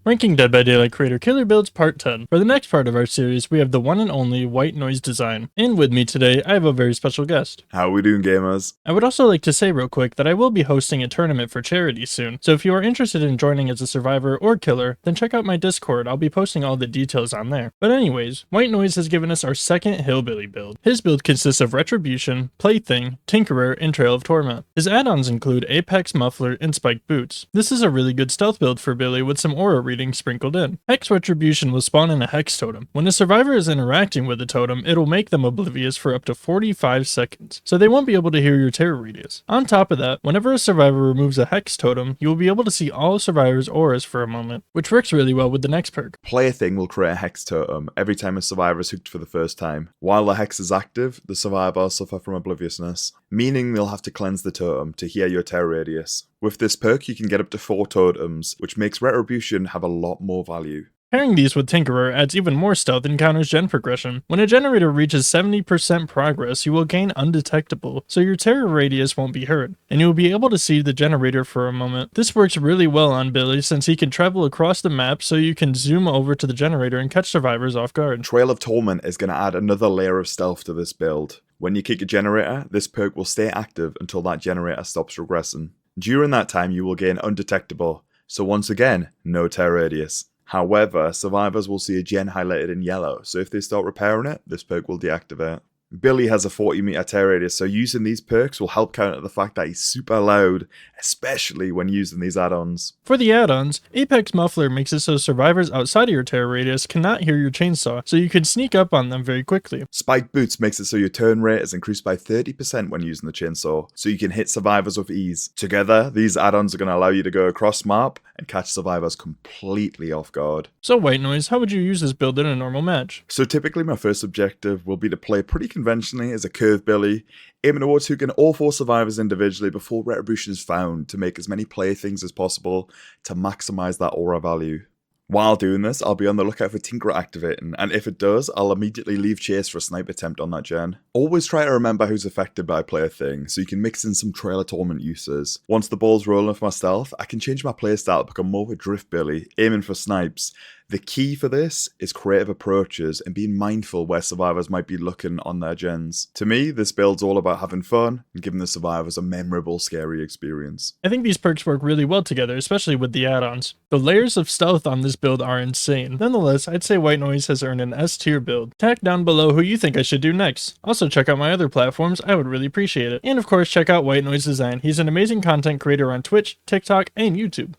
Ranking Dead by Daylight Creator Killer Builds Part 10. For the next part of our series, we have the one and only White Noise design. And with me today, I have a very special guest. How we doing, gamers? I would also like to say real quick that I will be hosting a tournament for charity soon, so if you are interested in joining as a survivor or killer, then check out my Discord. I'll be posting all the details on there. But anyways, White Noise has given us our second Hillbilly build. His build consists of Retribution, Plaything, Tinkerer, and Trail of Torment. His add-ons include Apex Muffler and Spiked Boots. This is a really good stealth build for Billy with some aura reading sprinkled in. Hex Retribution will spawn in a Hex totem. When a survivor is interacting with the totem, it'll make them oblivious for up to 45 seconds, so they won't be able to hear your terror radius. On top of that, whenever a survivor removes a Hex totem, you will be able to see all survivors' auras for a moment, which works really well with the next perk. Plaything will create a Hex totem every time a survivor is hooked for the first time. While the Hex is active, the survivor will suffer from obliviousness, meaning they'll have to cleanse the totem to hear your terror radius. With this perk, you can get up to 4 totems, which makes Retribution have a lot more value. Pairing these with Tinkerer adds even more stealth and counters gen progression. When a generator reaches 70% progress, you will gain undetectable, so your terror radius won't be heard, and you will be able to see the generator for a moment. This works really well on Billy since he can travel across the map, so you can zoom over to the generator and catch survivors off guard. Trail of Torment is going to add another layer of stealth to this build. When you kick a generator, this perk will stay active until that generator stops regressing. During that time, you will gain undetectable, so once again, no terror radius. However, survivors will see a gen highlighted in yellow, so if they start repairing it, this perk will deactivate. Billy has a 40 meter terror radius, so using these perks will help counter the fact that he's super loud, especially when using these add-ons. For the add-ons, Apex Muffler makes it so survivors outside of your terror radius cannot hear your chainsaw, so you can sneak up on them very quickly. Spiked Boots makes it so your turn rate is increased by 30% when using the chainsaw, so you can hit survivors with ease. Together, these add-ons are going to allow you to go across map and catch survivors completely off guard. So White Noise, how would you use this build in a normal match? So typically my first objective will be to play pretty conventionally as a curve Billy, aiming towards hooking all 4 survivors individually before Retribution is found to make as many playthings as possible to maximize that aura value. While doing this, I'll be on the lookout for Tinkerer activating, and if it does, I'll immediately leave chase for a snipe attempt on that gen. Always try to remember who's affected by a plaything, so you can mix in some Trail of Torment uses. Once the ball's rolling for my stealth, I can change my playstyle to become more of a Drift Billy, aiming for snipes. The key for this is creative approaches and being mindful where survivors might be looking on their gens. To me, this build's all about having fun and giving the survivors a memorable, scary experience. I think these perks work really well together, especially with the add-ons. The layers of stealth on this build are insane. Nonetheless, I'd say White Noise has earned an S tier build. Tag down below who you think I should do next. Also check out my other platforms, I would really appreciate it. And of course check out White Noise Design. He's an amazing content creator on Twitch, TikTok, and YouTube.